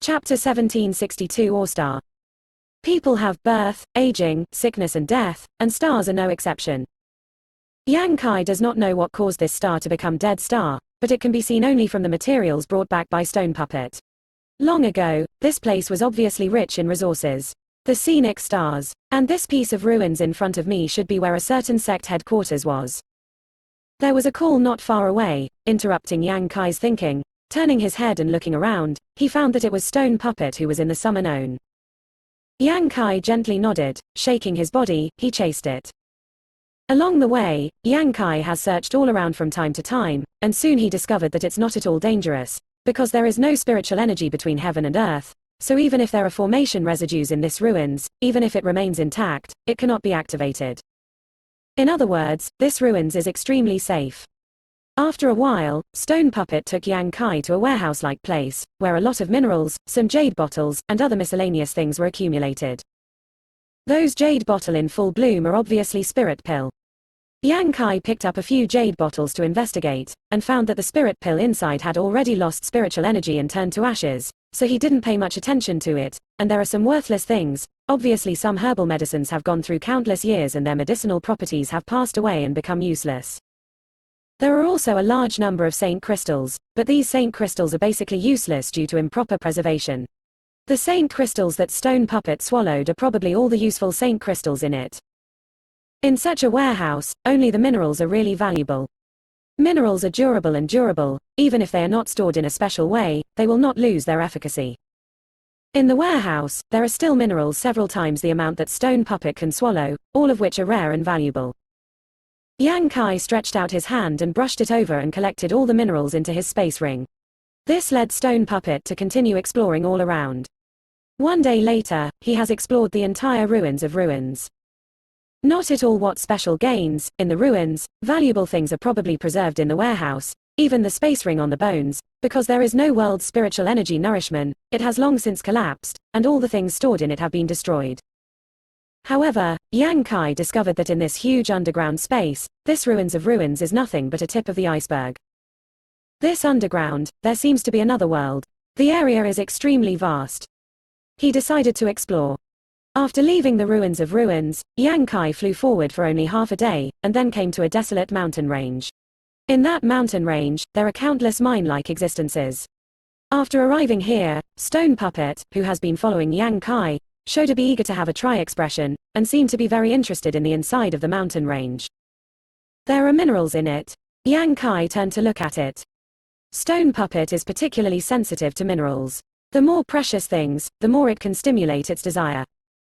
Chapter 1762 or Star. People have birth, aging, sickness and death, and stars are no exception. Yang Kai does not know what caused this star to become dead star, but it can be seen only from the materials brought back by Stone Puppet. Long ago, this place was obviously rich in resources. The scenic stars, and this piece of ruins in front of me should be where a certain sect headquarters was. There was a call not far away, interrupting Yang Kai's thinking. Turning his head and looking around, he found that it was Stone Puppet who was in the summer known. Yang Kai gently nodded, shaking his body, he chased it. Along the way, Yang Kai has searched all around from time to time, and soon he discovered that it's not at all dangerous, because there is no spiritual energy between heaven and earth, so even if there are formation residues in this ruins, even if it remains intact, it cannot be activated. In other words, this ruins is extremely safe. After a while, Stone Puppet took Yang Kai to a warehouse-like place, where a lot of minerals, some jade bottles, and other miscellaneous things were accumulated. Those jade bottle in full bloom are obviously spirit pill. Yang Kai picked up a few jade bottles to investigate, and found that the spirit pill inside had already lost spiritual energy and turned to ashes, so he didn't pay much attention to it, and there are some worthless things. Obviously some herbal medicines have gone through countless years and their medicinal properties have passed away and become useless. There are also a large number of saint crystals, but these saint crystals are basically useless due to improper preservation. The saint crystals that Stone Puppet swallowed are probably all the useful saint crystals in it. In such a warehouse, only the minerals are really valuable. Minerals are durable and durable, even if they are not stored in a special way, they will not lose their efficacy. In the warehouse, there are still minerals several times the amount that Stone Puppet can swallow, all of which are rare and valuable. Yang Kai stretched out his hand and brushed it over and collected all the minerals into his space ring. This led Stone Puppet to continue exploring all around. One day later, he has explored the entire ruins of ruins. Not at all what special gains, in the ruins, valuable things are probably preserved in the warehouse, even the space ring on the bones, because there is no world's spiritual energy nourishment, it has long since collapsed, and all the things stored in it have been destroyed. However, Yang Kai discovered that in this huge underground space, this ruins of ruins is nothing but a tip of the iceberg. This underground, there seems to be another world. The area is extremely vast. He decided to explore. After leaving the ruins of ruins, Yang Kai flew forward for only half a day, and then came to a desolate mountain range. In that mountain range, there are countless mine-like existences. After arriving here, Stone Puppet, who has been following Yang Kai, showed to be eager to have a try expression, and seemed to be very interested in the inside of the mountain range. There are minerals in it. Yang Kai turned to look at it. Stone Puppet is particularly sensitive to minerals. The more precious things, the more it can stimulate its desire.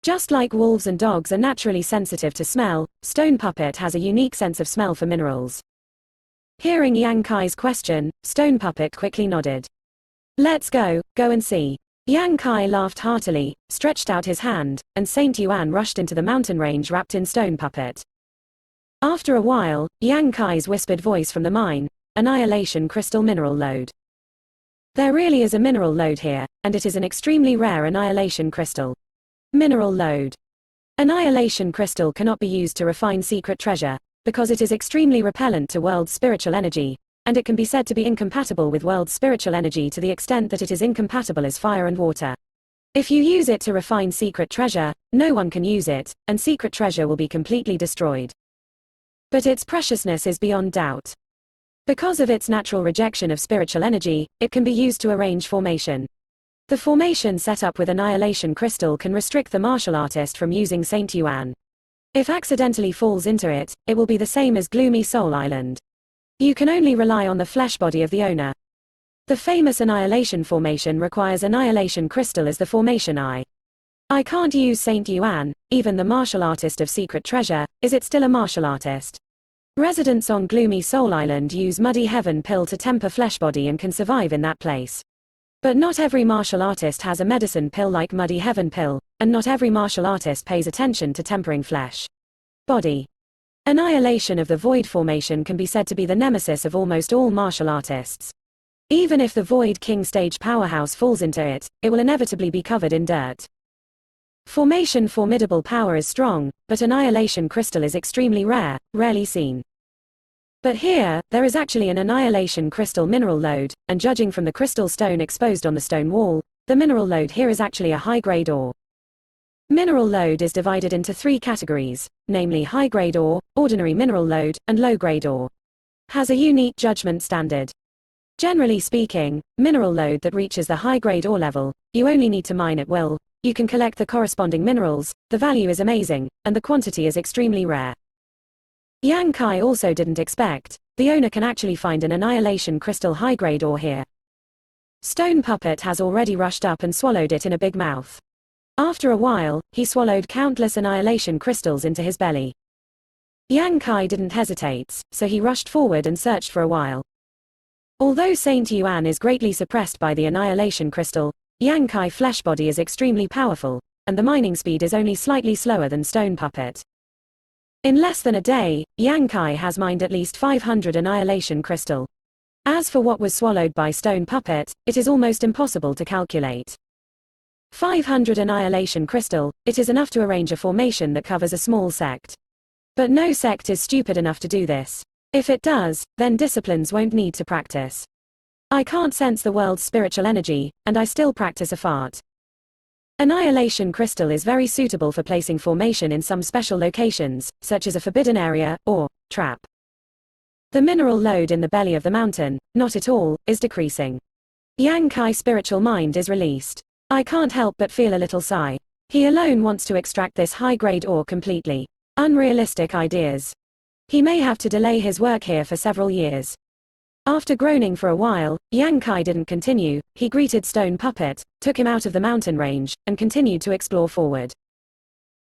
Just like wolves and dogs are naturally sensitive to smell, Stone Puppet has a unique sense of smell for minerals. Hearing Yang Kai's question, Stone Puppet quickly nodded. Let's go and see. Yang Kai laughed heartily, stretched out his hand, and Saint Yuan rushed into the mountain range wrapped in Stone Puppet. After a while, Yang Kai's whispered voice from the mine, annihilation crystal mineral lode. There really is a mineral lode here, and it is an extremely rare annihilation crystal. Mineral lode. Annihilation crystal cannot be used to refine secret treasure, because it is extremely repellent to world's spiritual energy, and it can be said to be incompatible with world's spiritual energy to the extent that it is incompatible as fire and water. If you use it to refine secret treasure, no one can use it, and secret treasure will be completely destroyed. But its preciousness is beyond doubt. Because of its natural rejection of spiritual energy, it can be used to arrange formation. The formation set up with annihilation crystal can restrict the martial artist from using Saint Yuan. If accidentally falls into it, it will be the same as Gloomy Soul Island. You can only rely on the flesh body of the owner. The famous annihilation formation requires annihilation crystal as the formation eye. I can't use Saint Yuan, even the martial artist of secret treasure, is it still a martial artist? Residents on Gloomy Soul Island use muddy heaven pill to temper flesh body and can survive in that place. But not every martial artist has a medicine pill like muddy heaven pill, and not every martial artist pays attention to tempering flesh body. Annihilation of the void formation can be said to be the nemesis of almost all martial artists. Even if the Void King stage powerhouse falls into it, it will inevitably be covered in dirt. Formation formidable power is strong, but annihilation crystal is extremely rare, rarely seen. But here, there is actually an annihilation crystal mineral lode, and judging from the crystal stone exposed on the stone wall, the mineral lode here is actually a high-grade ore. Mineral lode is divided into 3 categories, namely high-grade ore, ordinary mineral lode, and low-grade ore. Has a unique judgment standard. Generally speaking, mineral lode that reaches the high-grade ore level, you only need to mine at will, you can collect the corresponding minerals, the value is amazing, and the quantity is extremely rare. Yang Kai also didn't expect, the owner can actually find an annihilation crystal high-grade ore here. Stone Puppet has already rushed up and swallowed it in a big mouth. After a while, he swallowed countless annihilation crystals into his belly. Yang Kai didn't hesitate, so he rushed forward and searched for a while. Although Saint Yuan is greatly suppressed by the annihilation crystal, Yang Kai flesh body is extremely powerful, and the mining speed is only slightly slower than Stone Puppet. In less than a day, Yang Kai has mined at least 500 annihilation crystal. As for what was swallowed by Stone Puppet, it is almost impossible to calculate. 500 annihilation crystal, it is enough to arrange a formation that covers a small sect. But no sect is stupid enough to do this. If it does, then disciplines won't need to practice. I can't sense the world's spiritual energy, and I still practice a fart. Annihilation crystal is very suitable for placing formation in some special locations, such as a forbidden area, or trap. The mineral load in the belly of the mountain, not at all, is decreasing. Yang Kai's spiritual mind is released. I can't help but feel a little sigh. He alone wants to extract this high-grade ore completely. Unrealistic ideas. He may have to delay his work here for several years. After groaning for a while, Yang Kai didn't continue, he greeted Stone Puppet, took him out of the mountain range, and continued to explore forward.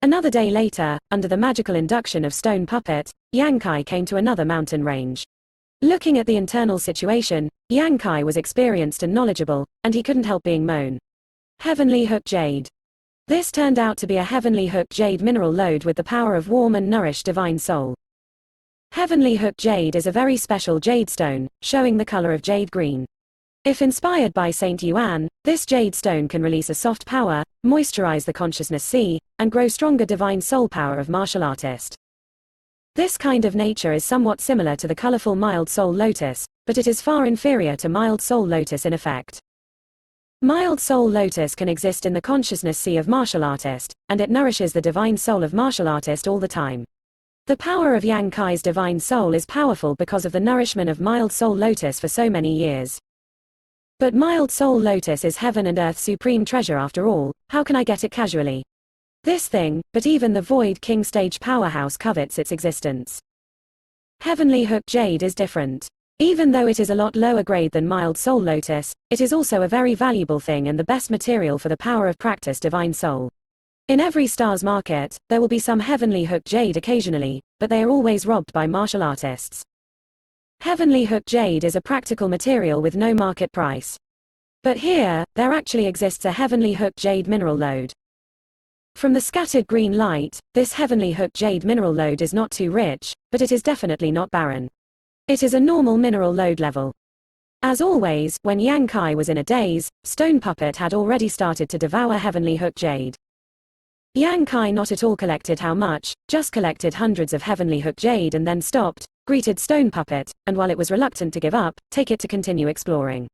Another day later, under the magical induction of Stone Puppet, Yang Kai came to another mountain range. Looking at the internal situation, Yang Kai was experienced and knowledgeable, and he couldn't help being moan. Heavenly Hook Jade. This turned out to be a Heavenly Hook Jade mineral lode with the power of warm and nourished divine soul. Heavenly Hook Jade is a very special jade stone, showing the color of jade green. If inspired by Saint Yuan, this jade stone can release a soft power, moisturize the consciousness sea, and grow stronger divine soul power of martial artist. This kind of nature is somewhat similar to the colorful mild soul lotus, but it is far inferior to mild soul lotus in effect. Mild soul lotus can exist in the consciousness sea of martial artist, and it nourishes the divine soul of martial artist all the time. The power of Yang Kai's divine soul is powerful because of the nourishment of mild soul lotus for so many years. But mild soul lotus is heaven and earth's supreme treasure after all, how can I get it casually? This thing, but even the Void King stage powerhouse covets its existence. Heavenly Hook Jade is different. Even though it is a lot lower grade than mild soul lotus, it is also a very valuable thing and the best material for the power of practice divine soul. In every star's market, there will be some Heavenly Hook Jade occasionally, but they are always robbed by martial artists. Heavenly Hook Jade is a practical material with no market price. But here, there actually exists a Heavenly Hook Jade mineral lode. From the scattered green light, this Heavenly Hook Jade mineral lode is not too rich, but it is definitely not barren. It is a normal mineral lode level. As always, when Yang Kai was in a daze, Stone Puppet had already started to devour Heavenly Hook Jade. Yang Kai not at all collected how much, just collected hundreds of Heavenly Hook Jade and then stopped, greeted Stone Puppet, and while it was reluctant to give up, take it to continue exploring.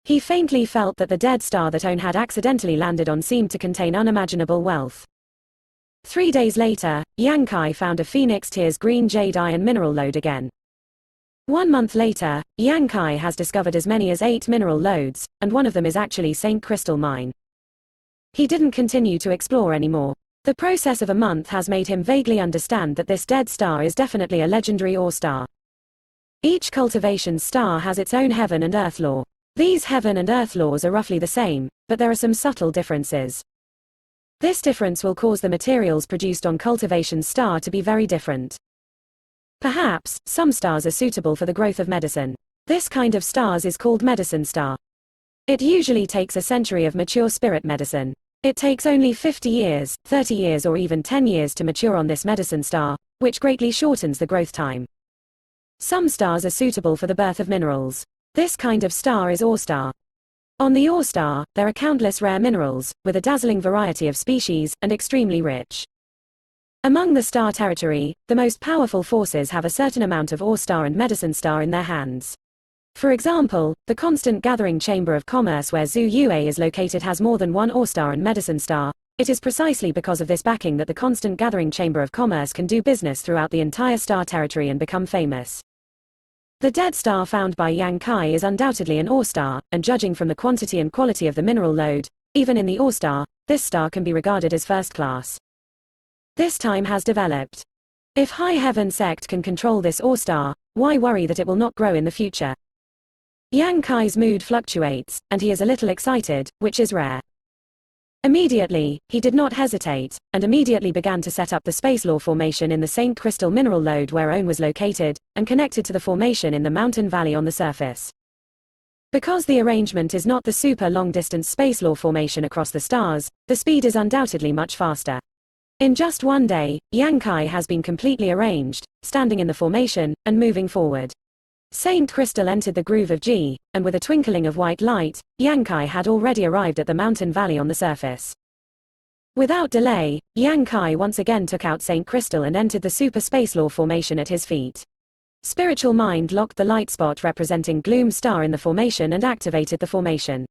He faintly felt that the dead star that One had accidentally landed on seemed to contain unimaginable wealth. 3 days later, Yang Kai found a Phoenix Tears green jade iron mineral lode again. 1 month later, Yang Kai has discovered as many as 8 mineral lodes, and one of them is actually Saint Crystal Mine. He didn't continue to explore anymore. The process of a month has made him vaguely understand that this dead star is definitely a legendary ore star. Each cultivation star has its own heaven and earth law. These heaven and earth laws are roughly the same, but there are some subtle differences. This difference will cause the materials produced on cultivation star to be very different. Perhaps, some stars are suitable for the growth of medicine. This kind of stars is called medicine star. It usually takes a century of mature spirit medicine. It takes only 50 years, 30 years or even 10 years to mature on this medicine star, which greatly shortens the growth time. Some stars are suitable for the birth of minerals. This kind of star is ore star. On the ore star, there are countless rare minerals, with a dazzling variety of species, and extremely rich. Among the star territory, the most powerful forces have a certain amount of ore star and medicine star in their hands. For example, the constant gathering chamber of commerce where Zhu Yue is located has more than one ore star and medicine star. It is precisely because of this backing that the constant gathering chamber of commerce can do business throughout the entire star territory and become famous. The dead star found by Yang Kai is undoubtedly an ore star, and judging from the quantity and quality of the mineral load, even in the ore star, this star can be regarded as first class. This time has developed. If High Heaven sect can control this ore star, why worry that it will not grow in the future? Yang Kai's mood fluctuates, and he is a little excited, which is rare. Immediately, he did not hesitate, and immediately began to set up the space law formation in the Saint Crystal mineral lode where Own was located, and connected to the formation in the mountain valley on the surface. Because the arrangement is not the super long-distance space law formation across the stars, the speed is undoubtedly much faster. In just one day, Yang Kai has been completely arranged, standing in the formation, and moving forward. Saint Crystal entered the groove of G, and with a twinkling of white light, Yang Kai had already arrived at the mountain valley on the surface. Without delay, Yang Kai once again took out Saint Crystal and entered the super space law formation at his feet. Spiritual mind locked the light spot representing Gloom Star in the formation and activated the formation.